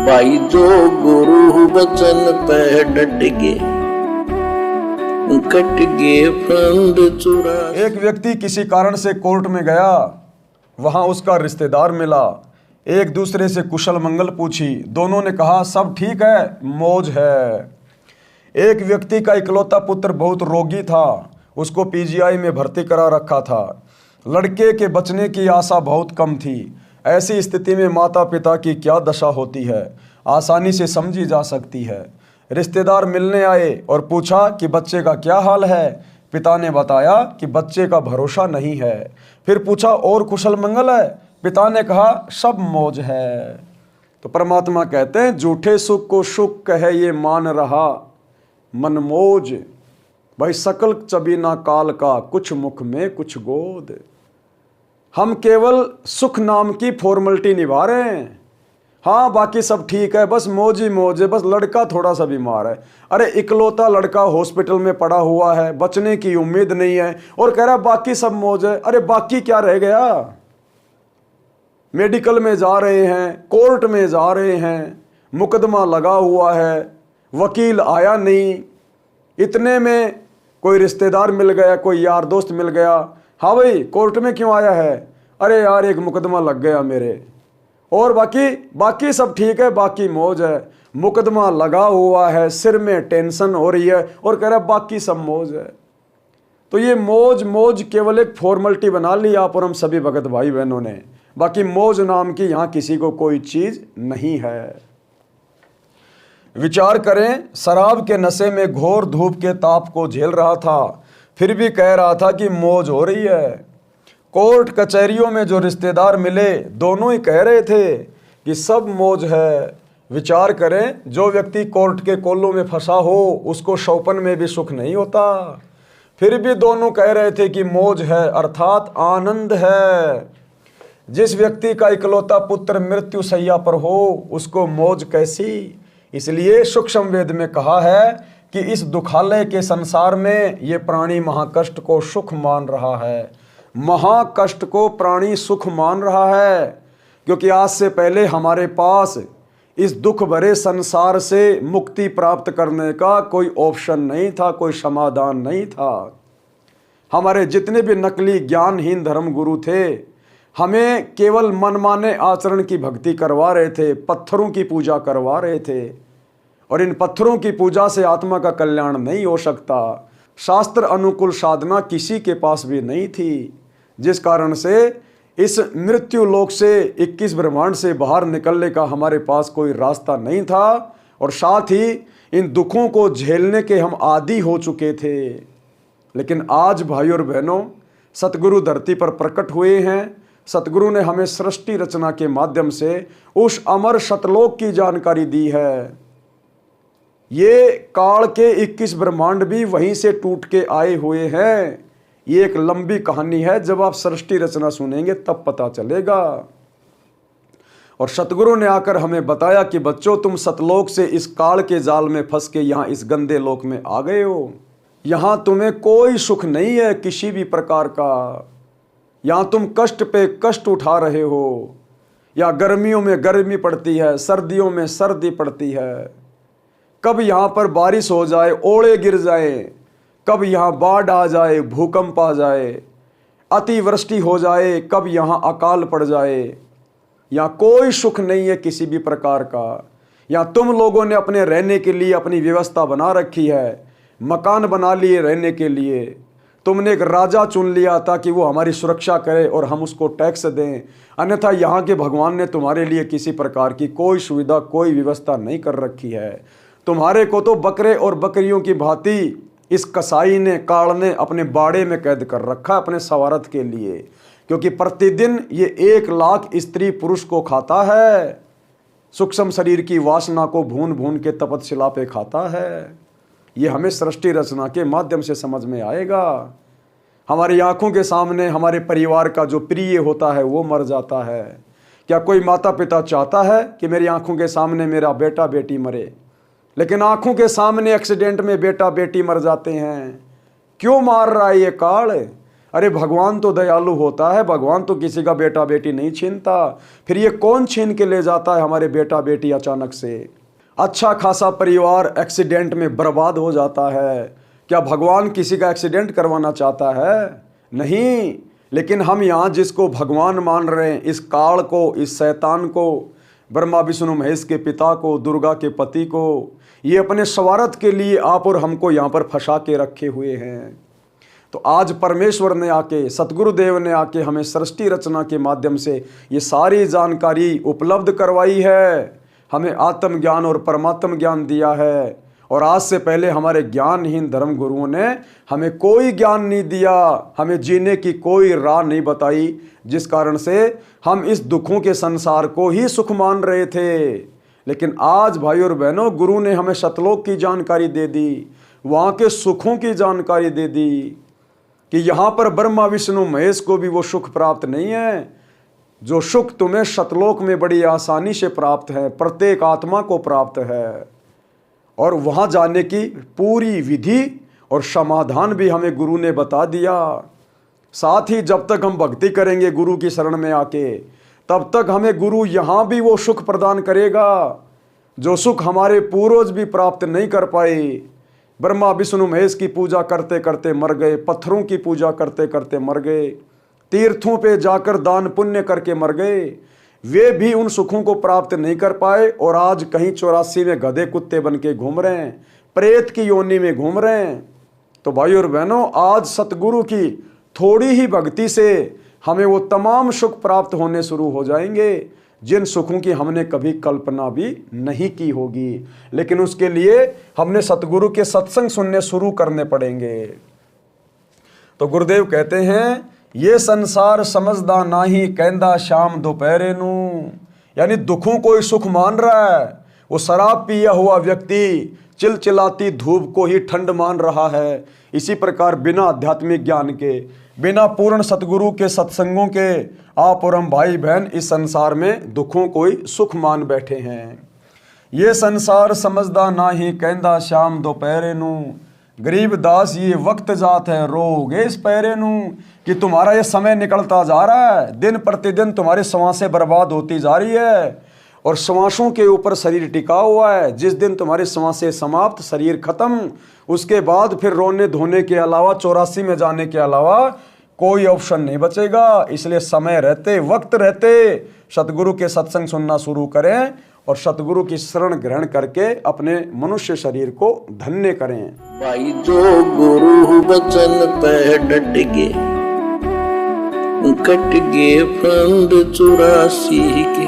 भाई जो गुरु वचन पे डट गए, कट गए फंद चुरा। एक व्यक्ति किसी कारण से कोर्ट में गया। वहां उसका रिश्तेदार मिला। एक दूसरे से कुशल मंगल पूछी। दोनों ने कहा सब ठीक है, मौज है। एक व्यक्ति का इकलौता पुत्र बहुत रोगी था। उसको पीजीआई में भर्ती करा रखा था। लड़के के बचने की आशा बहुत कम थी। ऐसी स्थिति में माता पिता की क्या दशा होती है, आसानी से समझी जा सकती है। रिश्तेदार मिलने आए और पूछा कि बच्चे का क्या हाल है। पिता ने बताया कि बच्चे का भरोसा नहीं है। फिर पूछा और कुशल मंगल है। पिता ने कहा सब मौज है। तो परमात्मा कहते हैं झूठे सुख को सुख कहे ये मान रहा मन मौज। भाई सकल चबीना काल का, कुछ मुख में कुछ गोद। हम केवल सुख नाम की फॉर्मेलिटी निभा रहे हैं। हाँ बाकी सब ठीक है, बस मौज ही मौज है। बस लड़का थोड़ा सा बीमार है। अरे इकलौता लड़का हॉस्पिटल में पड़ा हुआ है, बचने की उम्मीद नहीं है और कह रहा है बाकी सब मौज है। अरे बाकी क्या रह गया। मेडिकल में जा रहे हैं, कोर्ट में जा रहे हैं, मुकदमा लगा हुआ है, वकील आया नहीं। इतने में कोई रिश्तेदार मिल गया, कोई यार दोस्त मिल गया। हाँ भाई कोर्ट में क्यों आया है। अरे यार एक मुकदमा लग गया मेरे, और बाकी सब ठीक है, बाकी मौज है। मुकदमा लगा हुआ है, सिर में टेंशन हो रही है और कह रहा है बाकी सब मौज है। तो ये मौज केवल एक फॉर्मेलिटी बना ली आप और हम सभी भगत भाई बहनों ने। बाकी मौज नाम की यहाँ किसी को कोई चीज नहीं है। विचार करें, शराब के नशे में घोर धूप के ताप को झेल रहा था, फिर भी कह रहा था कि मौज हो रही है। कोर्ट कचहरियों में जो रिश्तेदार मिले, दोनों ही कह रहे थे कि सब मौज है। विचार करें, जो व्यक्ति कोर्ट के कोलों में फंसा हो उसको शौपन में भी सुख नहीं होता, फिर भी दोनों कह रहे थे कि मौज है, अर्थात आनंद है। जिस व्यक्ति का इकलौता पुत्र मृत्यु शैया पर हो उसको मौज कैसी। इसलिए सूक्ष्म वेद में कहा है कि इस दुखालय के संसार में ये प्राणी महाकष्ट को सुख मान रहा है। महाकष्ट को प्राणी सुख मान रहा है, क्योंकि आज से पहले हमारे पास इस दुख भरे संसार से मुक्ति प्राप्त करने का कोई ऑप्शन नहीं था, कोई समाधान नहीं था। हमारे जितने भी नकली ज्ञानहीन धर्म गुरु थे, हमें केवल मनमाने आचरण की भक्ति करवा रहे थे, पत्थरों की पूजा करवा रहे थे। और इन पत्थरों की पूजा से आत्मा का कल्याण नहीं हो सकता। शास्त्र अनुकूल साधना किसी के पास भी नहीं थी, जिस कारण से इस मृत्यु लोक से 21 ब्रह्मांड से बाहर निकलने का हमारे पास कोई रास्ता नहीं था। और साथ ही इन दुखों को झेलने के हम आदी हो चुके थे। लेकिन आज भाई और बहनों, सतगुरु धरती पर प्रकट हुए हैं। सतगुरु ने हमें सृष्टि रचना के माध्यम से उस अमर सतलोक की जानकारी दी है। ये काल के 21 ब्रह्मांड भी वहीं से टूट के आए हुए हैं। ये एक लंबी कहानी है, जब आप सृष्टि रचना सुनेंगे तब पता चलेगा। और सतगुरु ने आकर हमें बताया कि बच्चों तुम सतलोक से इस काल के जाल में फंस के यहाँ इस गंदे लोक में आ गए हो। यहाँ तुम्हें कोई सुख नहीं है किसी भी प्रकार का। यहाँ तुम कष्ट पे कष्ट उठा रहे हो। या गर्मियों में गर्मी पड़ती है, सर्दियों में सर्दी पड़ती है। कब यहाँ पर बारिश हो जाए, ओले गिर जाए, कब यहाँ बाढ़ आ जाए, भूकंप आ जाए, अतिवृष्टि हो जाए, कब यहाँ अकाल पड़ जाए। यहाँ कोई सुख नहीं है किसी भी प्रकार का। यहाँ तुम लोगों ने अपने रहने के लिए अपनी व्यवस्था बना रखी है, मकान बना लिए रहने के लिए। तुमने एक राजा चुन लिया ताकि वो हमारी सुरक्षा करे और हम उसको टैक्स दें। अन्यथा यहाँ के भगवान ने तुम्हारे लिए किसी प्रकार की कोई सुविधा, कोई व्यवस्था नहीं कर रखी है। तुम्हारे को तो बकरे और बकरियों की भांति इस कसाई ने, काल ने अपने बाड़े में कैद कर रखा अपने स्वार्थ के लिए, क्योंकि प्रतिदिन ये 1 लाख स्त्री पुरुष को खाता है। सूक्ष्म शरीर की वासना को भून भून के तपतशिला पे खाता है। ये हमें सृष्टि रचना के माध्यम से समझ में आएगा। हमारी आंखों के सामने हमारे परिवार का जो प्रिय होता है वो मर जाता है। क्या कोई माता पिता चाहता है कि मेरी आंखों के सामने मेरा बेटा बेटी मरे? लेकिन आंखों के सामने एक्सीडेंट में बेटा बेटी मर जाते हैं। क्यों मार रहा है ये काल? अरे भगवान तो दयालु होता है, भगवान तो किसी का बेटा बेटी नहीं छीनता, फिर ये कौन छीन के ले जाता है हमारे बेटा बेटी अचानक से? अच्छा खासा परिवार एक्सीडेंट में बर्बाद हो जाता है, क्या भगवान किसी का एक्सीडेंट करवाना चाहता है? नहीं। लेकिन हम यहाँ जिसको भगवान मान रहे हैं, इस काल को, इस शैतान को, ब्रह्मा विष्णु महेश के पिता को, दुर्गा के पति को, ये अपने स्वार्थ के लिए आप और हमको यहाँ पर फंसा के रखे हुए हैं। तो आज परमेश्वर ने आके, सतगुरुदेव ने आके हमें सृष्टि रचना के माध्यम से ये सारी जानकारी उपलब्ध करवाई है, हमें आत्मज्ञान और परमात्म ज्ञान दिया है। और आज से पहले हमारे ज्ञानहीन धर्म गुरुओं ने हमें कोई ज्ञान नहीं दिया, हमें जीने की कोई राह नहीं बताई, जिस कारण से हम इस दुखों के संसार को ही सुख मान रहे थे। लेकिन आज भाई और बहनों, गुरु ने हमें सतलोक की जानकारी दे दी, वहाँ के सुखों की जानकारी दे दी कि यहाँ पर ब्रह्मा विष्णु महेश को भी वो सुख प्राप्त नहीं है जो सुख तुम्हें सतलोक में बड़ी आसानी से प्राप्त है, प्रत्येक आत्मा को प्राप्त है। और वहाँ जाने की पूरी विधि और समाधान भी हमें गुरु ने बता दिया। साथ ही जब तक हम भक्ति करेंगे गुरु की शरण में आके, तब तक हमें गुरु यहाँ भी वो सुख प्रदान करेगा जो सुख हमारे पूर्वज भी प्राप्त नहीं कर पाए। ब्रह्मा विष्णु महेश की पूजा करते करते मर गए, पत्थरों की पूजा करते करते मर गए, तीर्थों पे जाकर दान पुण्य करके मर गए, वे भी उन सुखों को प्राप्त नहीं कर पाए और आज कहीं 84 में गधे कुत्ते बन के घूम रहे हैं, प्रेत की योनि में घूम रहे हैं। तो भाई और बहनों, आज सतगुरु की थोड़ी ही भक्ति से हमें वो तमाम सुख प्राप्त होने शुरू हो जाएंगे जिन सुखों की हमने कभी कल्पना भी नहीं की होगी। लेकिन उसके लिए हमने सतगुरु के सत्संग सुनने शुरू करने पड़ेंगे। तो गुरुदेव कहते हैं, ये संसार समझदा नाही कहंदा शाम दोपहरे नू, यानी दुखों को ही सुख मान रहा है। वो शराब पिया हुआ व्यक्ति चिलचिलाती धूप को ही ठंड मान रहा है। इसी प्रकार बिना आध्यात्मिक ज्ञान के, बिना पूर्ण सतगुरु के सत्संगों के आप और हम भाई बहन इस संसार में दुखों को ही सुख मान बैठे हैं। ये संसार समझदा नाही कहंदा शाम दोपहरे नू, गरीब दास ये वक्त जात है रोगे इस पैरे नू, कि तुम्हारा ये समय निकलता जा रहा है, दिन प्रतिदिन तुम्हारी श्वासें बर्बाद होती जा रही है और श्वासों के ऊपर शरीर टिका हुआ है। जिस दिन तुम्हारी श्वासें समाप्त, शरीर खत्म, उसके बाद फिर रोने धोने के अलावा, 84 में जाने के अलावा कोई ऑप्शन नहीं बचेगा। इसलिए समय रहते, वक्त रहते सतगुरु के सत्संग सुनना शुरू करें और सतगुरु की शरण ग्रहण करके अपने मनुष्य शरीर को धन्य करें। भाई जो गुरु बचन पे डट गे, कट गे फंद 84 के,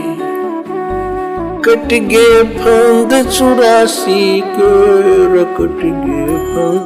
कट गे फंद 84 के, कट गे फंद